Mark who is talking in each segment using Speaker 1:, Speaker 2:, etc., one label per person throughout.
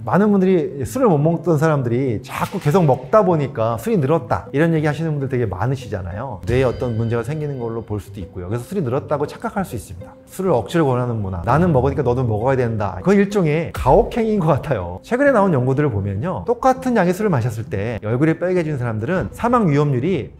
Speaker 1: 많은 분들이 술을 못 먹던 사람들이 자꾸 계속 먹다 보니까 술이 늘었다 이런 얘기 하시는 분들 되게 많으시잖아요. 뇌에 어떤 문제가 생기는 걸로 볼 수도 있고요. 그래서 술이 늘었다고 착각할 수 있습니다. 술을 억지로 권하는 문화, 나는 먹으니까 너도 먹어야 된다, 그건 일종의 가혹행위인 것 같아요. 최근에 나온 연구들을 보면요, 똑같은 양의 술을 마셨을 때 얼굴이 빨개진 사람들은 사망 위험률이,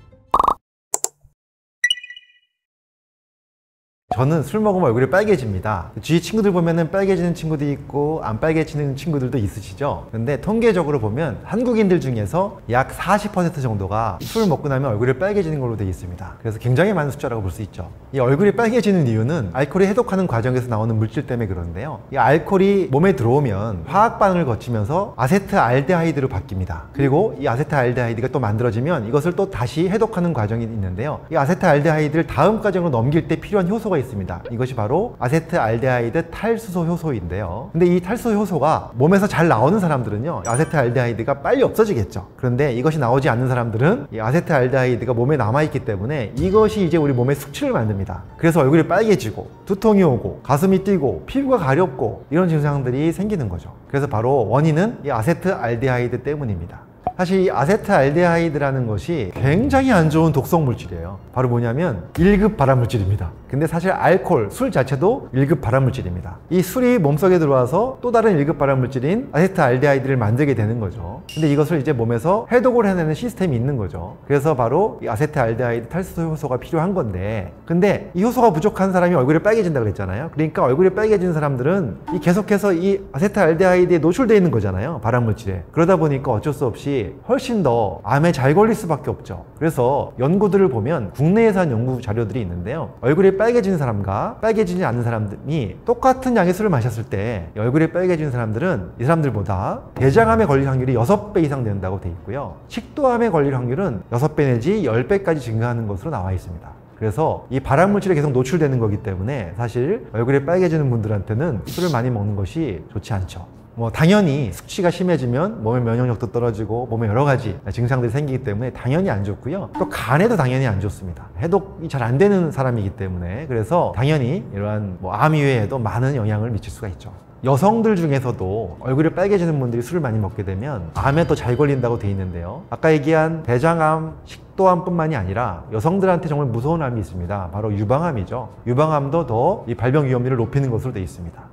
Speaker 1: 저는 술 먹으면 얼굴이 빨개집니다. 주위 친구들 보면은 빨개지는 친구도 있고 안 빨개지는 친구들도 있으시죠. 근데 통계적으로 보면 한국인들 중에서 약 40% 정도가 술 먹고 나면 얼굴이 빨개지는 걸로 되어 있습니다. 그래서 굉장히 많은 숫자라고 볼 수 있죠. 이 얼굴이 빨개지는 이유는 알코올이 해독하는 과정에서 나오는 물질 때문에 그런데요, 이 알코올이 몸에 들어오면 화학 반응을 거치면서 아세트알데하이드로 바뀝니다. 그리고 이 아세트알데하이드가 또 만들어지면 이것을 또 다시 해독하는 과정이 있는데요, 이 아세트알데하이드를 다음 과정으로 넘길 때 필요한 효소가 있습니다. 이것이 바로 아세트알데하이드 탈수소 효소인데요. 근데 이 탈수소 효소가 몸에서 잘 나오는 사람들은요, 아세트알데하이드가 빨리 없어지겠죠. 그런데 이것이 나오지 않는 사람들은 이 아세트알데하이드가 몸에 남아있기 때문에 이것이 이제 우리 몸에 숙취를 만듭니다. 그래서 얼굴이 빨개지고 두통이 오고 가슴이 뛰고 피부가 가렵고 이런 증상들이 생기는 거죠. 그래서 바로 원인은 이 아세트알데하이드 때문입니다. 사실 이 아세트알데하이드라는 것이 굉장히 안 좋은 독성 물질이에요. 바로 뭐냐면 1급 발암물질입니다. 근데 사실 알코올, 술 자체도 1급 발암물질입니다. 이 술이 몸속에 들어와서 또 다른 1급 발암물질인 아세트알데하이드를 만들게 되는 거죠. 근데 이것을 이제 몸에서 해독을 해내는 시스템이 있는 거죠. 그래서 바로 이 아세트알데하이드 탈수소 효소가 필요한 건데, 근데 이 효소가 부족한 사람이 얼굴이 빨개진다고 그랬잖아요. 그러니까 얼굴이 빨개진 사람들은 이 계속해서 이 아세트알데하이드에 노출되어 있는 거잖아요, 발암물질에. 그러다 보니까 어쩔 수 없이 훨씬 더 암에 잘 걸릴 수밖에 없죠. 그래서 연구들을 보면 국내에서 한 연구 자료들이 있는데요, 얼굴이 빨개진 사람과 빨개지지 않는 사람이 똑같은 양의 술을 마셨을 때 얼굴이 빨개진 사람들은 이 사람들보다 대장암에 걸릴 확률이 6배 이상 된다고 돼 있고요, 식도암에 걸릴 확률은 6배 내지 10배까지 증가하는 것으로 나와 있습니다. 그래서 이 발암물질에 계속 노출되는 거기 때문에 사실 얼굴이 빨개지는 분들한테는 술을 많이 먹는 것이 좋지 않죠. 당연히 숙취가 심해지면 몸의 면역력도 떨어지고 몸에 여러 가지 증상들이 생기기 때문에 당연히 안 좋고요, 또 간에도 당연히 안 좋습니다. 해독이 잘 안 되는 사람이기 때문에. 그래서 당연히 이러한 암 이외에도 많은 영향을 미칠 수가 있죠. 여성들 중에서도 얼굴이 빨개지는 분들이 술을 많이 먹게 되면 암에 더 잘 걸린다고 돼 있는데요, 아까 얘기한 대장암, 식도암뿐만이 아니라 여성들한테 정말 무서운 암이 있습니다. 바로 유방암이죠. 유방암도 더 이 발병 위험률을 높이는 것으로 돼 있습니다.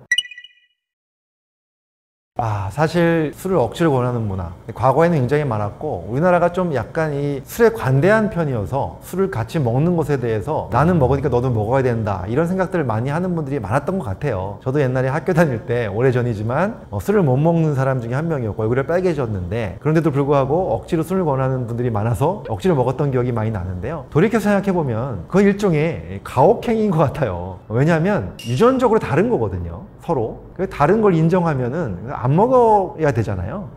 Speaker 1: 사실 술을 억지로 권하는 문화, 과거에는 굉장히 많았고 우리나라가 좀 약간 이 술에 관대한 편이어서 술을 같이 먹는 것에 대해서 나는 먹으니까 너도 먹어야 된다 이런 생각들을 많이 하는 분들이 많았던 것 같아요. 저도 옛날에 학교 다닐 때, 오래전이지만 술을 못 먹는 사람 중에 한 명이었고 얼굴이 빨개졌는데, 그런데도 불구하고 억지로 술을 권하는 분들이 많아서 억지로 먹었던 기억이 많이 나는데요, 돌이켜 생각해보면 그건 일종의 가혹행위인 것 같아요. 왜냐하면 유전적으로 다른 거거든요, 서로. 다른 걸 인정하면은 안 먹어야 되잖아요.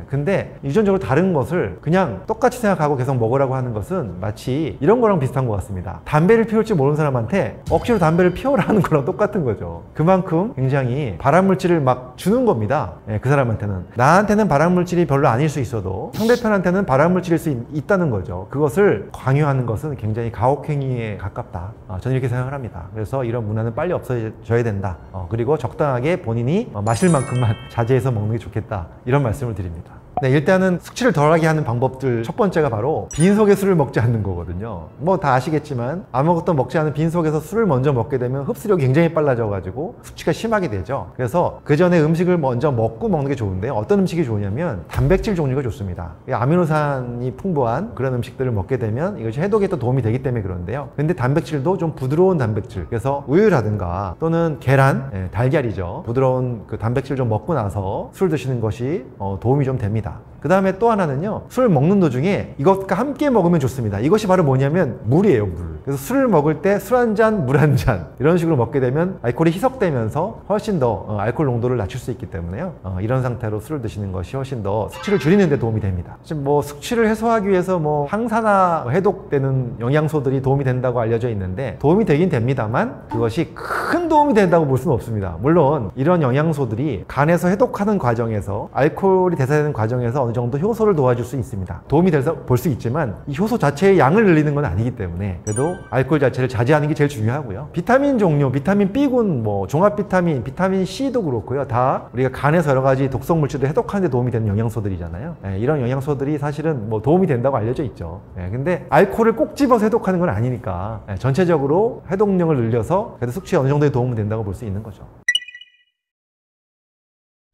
Speaker 1: 근데 유전적으로 다른 것을 그냥 똑같이 생각하고 계속 먹으라고 하는 것은 마치 이런 거랑 비슷한 것 같습니다. 담배를 피울지 모르는 사람한테 억지로 담배를 피워라 하는 거랑 똑같은 거죠. 그만큼 굉장히 발암물질을 막 주는 겁니다. 그 사람한테는. 나한테는 발암물질이 별로 아닐 수 있어도 상대편한테는 발암물질일 수 있다는 거죠. 그것을 강요하는 것은 굉장히 가혹행위에 가깝다, 저는 이렇게 생각을 합니다. 그래서 이런 문화는 빨리 없어져야 된다. 그리고 적당하게 본인이 마실 만큼만 자제해서 먹는 게 좋겠다, 이런 말씀을 드립니다. 일단은 숙취를 덜하게 하는 방법들 첫 번째가 바로 빈속에 술을 먹지 않는 거거든요. 다 아시겠지만 아무것도 먹지 않은 빈속에서 술을 먼저 먹게 되면 흡수력이 굉장히 빨라져 가지고 숙취가 심하게 되죠. 그래서 그 전에 음식을 먼저 먹고 먹는 게 좋은데요, 어떤 음식이 좋으냐면 단백질 종류가 좋습니다. 아미노산이 풍부한 그런 음식들을 먹게 되면 이것이 해독에 또 도움이 되기 때문에 그런데요, 근데 단백질도 좀 부드러운 단백질, 그래서 우유라든가 또는 계란, 달걀이죠, 부드러운 그 단백질 좀 먹고 나서 술 드시는 것이 도움이 좀 됩니다. 그 다음에 또 하나는요, 술 먹는 도중에 이것과 함께 먹으면 좋습니다. 이것이 바로 뭐냐면 물이에요, 물. 그래서 술을 먹을 때 술 한 잔, 물 한 잔 이런 식으로 먹게 되면 알코올이 희석되면서 훨씬 더 알코올 농도를 낮출 수 있기 때문에요, 이런 상태로 술을 드시는 것이 훨씬 더 숙취를 줄이는 데 도움이 됩니다. 지금 숙취를 해소하기 위해서 항산화 해독되는 영양소들이 도움이 된다고 알려져 있는데 도움이 되긴 됩니다만 그것이 큰 도움이 된다고 볼 수는 없습니다. 물론 이런 영양소들이 간에서 해독하는 과정에서, 알코올이 대사되는 과정에서 어느 정도 효소를 도와줄 수 있습니다. 도움이 돼서 볼 수 있지만 이 효소 자체의 양을 늘리는 건 아니기 때문에 그래도 알코올 자체를 자제하는 게 제일 중요하고요. 비타민 종류, 비타민 B군, 뭐 종합 비타민, 비타민 C도 그렇고요. 다 우리가 간에서 여러 가지 독성 물질을 해독하는 데 도움이 되는 영양소들이잖아요. 이런 영양소들이 사실은 뭐 도움이 된다고 알려져 있죠. 근데 알코올을 꼭 집어서 해독하는 건 아니니까 전체적으로 해독량을 늘려서 그래도 숙취에 어느 정도의 도움이 된다고 볼 수 있는 거죠.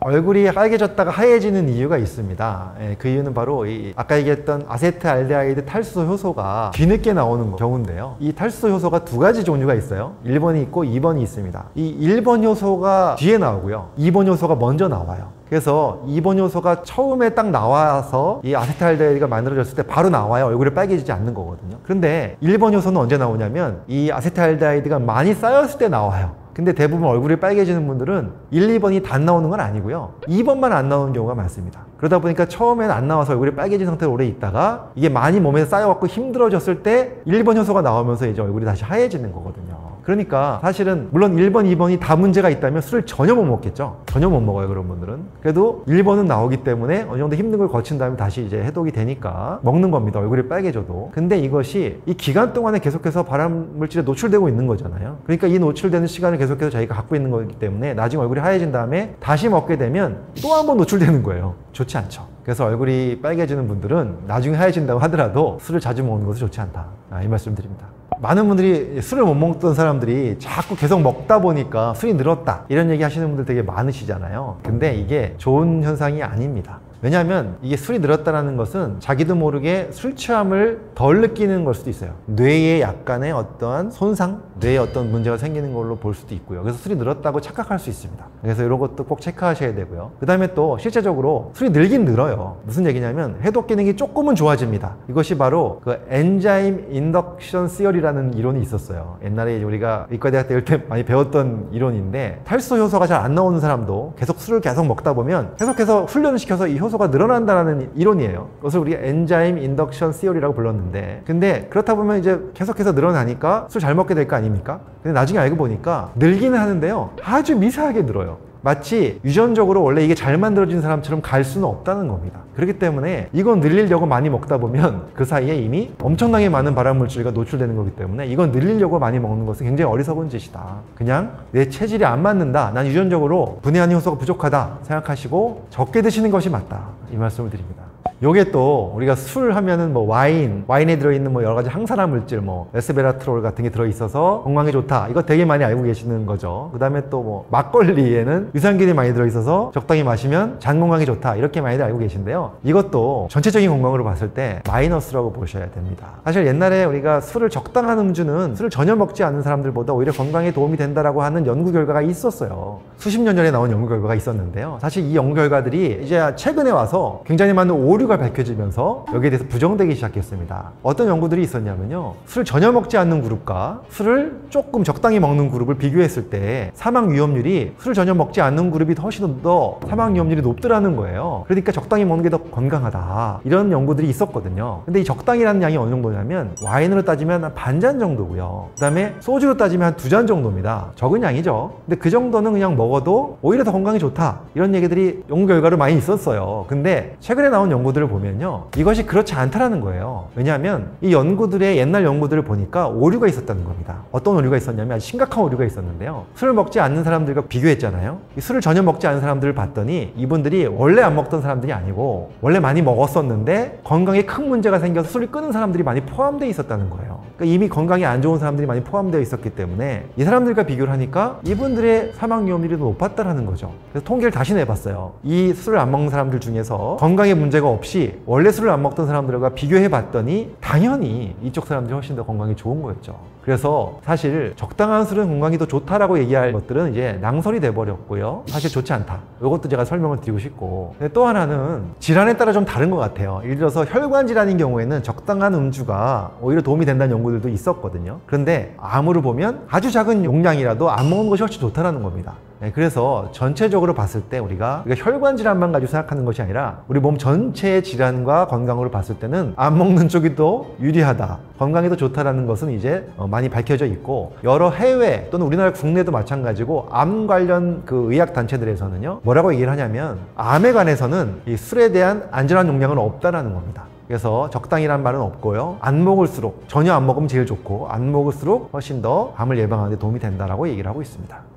Speaker 1: 얼굴이 빨개졌다가 하얘지는 이유가 있습니다. 그 이유는 바로 아까 얘기했던 아세트알데하이드 탈수 효소가 뒤늦게 나오는 경우인데요. 이 탈수 효소가 두 가지 종류가 있어요. 1번이 있고 2번이 있습니다. 이 1번 효소가 뒤에 나오고요. 2번 효소가 먼저 나와요. 그래서 2번 효소가 처음에 딱 나와서 이 아세트알데하이드가 만들어졌을 때 바로 나와야 얼굴이 빨개지지 않는 거거든요. 그런데 1번 효소는 언제 나오냐면 이 아세트알데하이드가 많이 쌓였을 때 나와요. 근데 대부분 얼굴이 빨개지는 분들은 1, 2번이 다 나오는 건 아니고요. 2번만 안 나오는 경우가 많습니다. 그러다 보니까 처음엔 안 나와서 얼굴이 빨개진 상태로 오래 있다가 이게 많이 몸에 쌓여갖고 힘들어졌을 때 1번 효소가 나오면서 이제 얼굴이 다시 하얘지는 거거든요. 그러니까 사실은 물론 1번, 2번이 다 문제가 있다면 술을 전혀 못 먹겠죠. 전혀 못 먹어요, 그런 분들은. 그래도 1번은 나오기 때문에 어느 정도 힘든 걸 거친 다음에 다시 이제 해독이 되니까 먹는 겁니다. 얼굴이 빨개져도. 근데 이것이 이 기간 동안에 계속해서 발암 물질에 노출되고 있는 거잖아요. 그러니까 이 노출되는 시간을 계속해서 자기가 갖고 있는 거기 때문에 나중에 얼굴이 하얘진 다음에 다시 먹게 되면 또 한 번 노출되는 거예요. 좋지 않죠. 그래서 얼굴이 빨개지는 분들은 나중에 하얘진다고 하더라도 술을 자주 먹는 것은 좋지 않다. 이 말씀 드립니다. 많은 분들이 술을 못 먹던 사람들이 자꾸 계속 먹다 보니까 술이 늘었다 이런 얘기 하시는 분들 되게 많으시잖아요. 근데 이게 좋은 현상이 아닙니다. 왜냐하면 이게 술이 늘었다는 것은 자기도 모르게 술 취함을 덜 느끼는 걸 수도 있어요. 뇌에 약간의 어떠한 손상, 뇌에 어떤 문제가 생기는 걸로 볼 수도 있고요. 그래서 술이 늘었다고 착각할 수 있습니다. 그래서 이런 것도 꼭 체크하셔야 되고요. 그 다음에 또 실제적으로 술이 늘긴 늘어요. 무슨 얘기냐면 해독 기능이 조금은 좋아집니다. 이것이 바로 그 엔자임 인덕션 시어리라는 이론이 있었어요. 옛날에 우리가 의과대학 때 많이 배웠던 이론인데 탈수 효소가 잘 안 나오는 사람도 계속 술을 계속 먹다 보면 계속해서 훈련을 시켜서 이 효소가 늘어난다는 이론이에요. 그것을 우리가 엔자임 인덕션 시어리라고 불렀는데, 근데 그렇다 보면 이제 계속해서 늘어나니까 술 잘 먹게 될 거 아닙니까? 근데 나중에 알고 보니까 늘기는 하는데요, 아주 미세하게 늘어요. 마치 유전적으로 원래 이게 잘 만들어진 사람처럼 갈 수는 없다는 겁니다. 그렇기 때문에 이건 늘리려고 많이 먹다 보면 그 사이에 이미 엄청나게 많은 발암물질과 노출되는 거기 때문에 이건 늘리려고 많이 먹는 것은 굉장히 어리석은 짓이다. 그냥 내 체질이 안 맞는다, 난 유전적으로 분해하는 효소가 부족하다 생각하시고 적게 드시는 것이 맞다, 이 말씀을 드립니다. 요게 또 우리가 술 하면은 뭐 와인에 들어있는 뭐 여러 가지 항산화 물질, 뭐 레스베라트롤 같은 게 들어있어서 건강에 좋다, 이거 되게 많이 알고 계시는 거죠. 그 다음에 또 뭐 막걸리에는 유산균이 많이 들어있어서 적당히 마시면 장 건강에 좋다, 이렇게 많이들 알고 계신데요. 이것도 전체적인 건강으로 봤을 때 마이너스라고 보셔야 됩니다. 사실 옛날에 우리가 술을 적당한 음주는 술을 전혀 먹지 않는 사람들보다 오히려 건강에 도움이 된다라고 하는 연구 결과가 있었어요. 수십 년 전에 나온 연구 결과가 있었는데요. 사실 이 연구 결과들이 이제 최근에 와서 굉장히 많은 오류가 밝혀지면서 여기에 대해서 부정되기 시작했습니다. 어떤 연구들이 있었냐면요, 술을 전혀 먹지 않는 그룹과 술을 조금 적당히 먹는 그룹을 비교했을 때 사망 위험률이 술을 전혀 먹지 않는 그룹이 훨씬 더 사망 위험률이 높더라는 거예요. 그러니까 적당히 먹는 게 더 건강하다, 이런 연구들이 있었거든요. 근데 이 적당이라는 양이 어느 정도냐면 와인으로 따지면 한 반잔 정도고요. 그 다음에 소주로 따지면 한 2잔 정도입니다. 적은 양이죠. 근데 그 정도는 그냥 먹어도 오히려 더 건강에 좋다, 이런 얘기들이 연구 결과로 많이 있었어요. 근데 최근에 나온 연구들을 보면요, 이것이 그렇지 않다라는 거예요. 왜냐하면 이 연구들의 옛날 연구들을 보니까 오류가 있었다는 겁니다. 어떤 오류가 있었냐면 아주 심각한 오류가 있었는데요. 술을 먹지 않는 사람들과 비교했잖아요. 이 술을 전혀 먹지 않는 사람들을 봤더니 이분들이 원래 안 먹던 사람들이 아니고 원래 많이 먹었었는데 건강에 큰 문제가 생겨서 술을 끊은 사람들이 많이 포함되어 있었다는 거예요. 그러니까 이미 건강이 안 좋은 사람들이 많이 포함되어 있었기 때문에 이 사람들과 비교를 하니까 이분들의 사망 위험률이 더 높았다라는 거죠. 그래서 통계를 다시 내봤어요. 이 술을 안 먹는 사람들 중에서 건강에 문제가 없이 원래 술을 안 먹던 사람들과 비교해 봤더니 당연히 이쪽 사람들이 훨씬 더 건강이 좋은 거였죠. 그래서 사실 적당한 술은 건강이 더 좋다라고 얘기할 것들은 이제 낭설이 돼버렸고요. 사실 좋지 않다, 이것도 제가 설명을 드리고 싶고, 근데 또 하나는 질환에 따라 좀 다른 것 같아요. 예를 들어서 혈관 질환인 경우에는 적당한 음주가 오히려 도움이 된다는 연구들도 있었거든요. 그런데 암으로 보면 아주 작은 용량이라도 안 먹는 것이 훨씬 좋다라는 겁니다. 그래서 전체적으로 봤을 때 우리가 혈관 질환만 가지고 생각하는 것이 아니라 우리 몸 전체의 질환과 건강으로 봤을 때는 안 먹는 쪽이 더 유리하다, 건강에 더 좋다라는 것은 이제 많이 밝혀져 있고, 여러 해외 또는 우리나라 국내도 마찬가지고 암 관련 그 의학 단체들에서는요 뭐라고 얘기를 하냐면 암에 관해서는 이 술에 대한 안전한 용량은 없다라는 겁니다. 그래서 적당이란 말은 없고요, 안 먹을수록, 전혀 안 먹으면 제일 좋고 안 먹을수록 훨씬 더 암을 예방하는 데 도움이 된다라고 얘기를 하고 있습니다.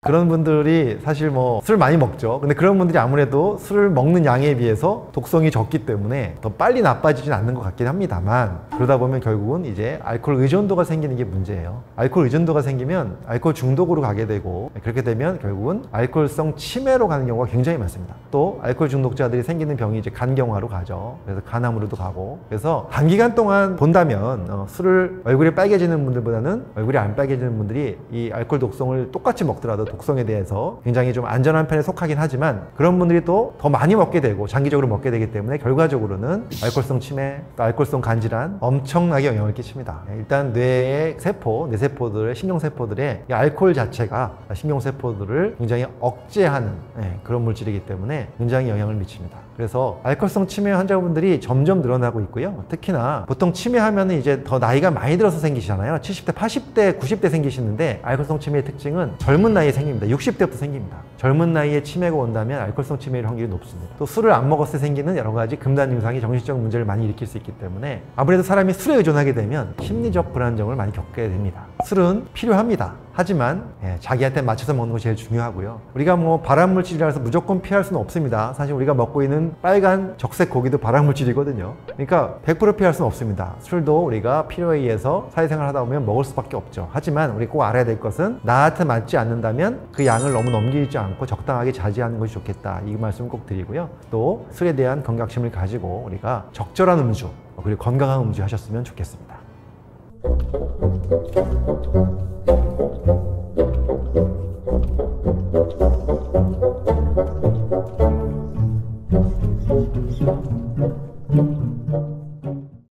Speaker 1: 그런 분들이 사실 뭐 술 많이 먹죠. 근데 그런 분들이 아무래도 술을 먹는 양에 비해서 독성이 적기 때문에 더 빨리 나빠지진 않는 것 같긴 합니다만, 그러다 보면 결국은 이제 알코올 의존도가 생기는 게 문제예요. 알코올 의존도가 생기면 알코올 중독으로 가게 되고, 그렇게 되면 결국은 알코올성 치매로 가는 경우가 굉장히 많습니다. 또 알코올 중독자들이 생기는 병이 이제 간경화로 가죠. 그래서 간암으로도 가고. 그래서 단기간 동안 본다면 술을 얼굴이 빨개지는 분들보다는 얼굴이 안 빨개지는 분들이 이 알코올 독성을 똑같이 먹더라도 독성에 대해서 굉장히 좀 안전한 편에 속하긴 하지만, 그런 분들이 또 더 많이 먹게 되고 장기적으로 먹게 되기 때문에 결과적으로는 알코올성 치매, 또 알코올성 간질환 엄청나게 영향을 끼칩니다. 일단 뇌의 세포, 뇌세포들의 신경세포들의 이 알코올 자체가 신경세포들을 굉장히 억제하는 그런 물질이기 때문에 굉장히 영향을 미칩니다. 그래서 알코올성 치매 환자분들이 점점 늘어나고 있고요. 특히나 보통 치매하면 이제 더 나이가 많이 들어서 생기시잖아요. 70대, 80대, 90대 생기시는데, 알코올성 치매의 특징은 젊은 나이에 생깁니다. 60대부터 생깁니다. 젊은 나이에 치매가 온다면 알코올성 치매일 확률이 높습니다. 또 술을 안 먹었을 때 생기는 여러 가지 금단 증상이 정신적 문제를 많이 일으킬 수 있기 때문에 아무래도 사람이 술에 의존하게 되면 심리적 불안정을 많이 겪게 됩니다. 술은 필요합니다. 하지만 자기한테 맞춰서 먹는 것이 제일 중요하고요. 우리가 뭐 발암물질이라 해서 무조건 피할 수는 없습니다. 사실 우리가 먹고 있는 빨간 적색 고기도 발암물질이거든요. 그러니까 100% 피할 수는 없습니다. 술도 우리가 필요에 의해서 사회생활 하다 보면 먹을 수밖에 없죠. 하지만 우리 꼭 알아야 될 것은 나한테 맞지 않는다면 그 양을 너무 넘기지 않고 적당하게 자제하는 것이 좋겠다, 이 말씀 꼭 드리고요. 또 술에 대한 경각심을 가지고 우리가 적절한 음주, 그리고 건강한 음주 하셨으면 좋겠습니다.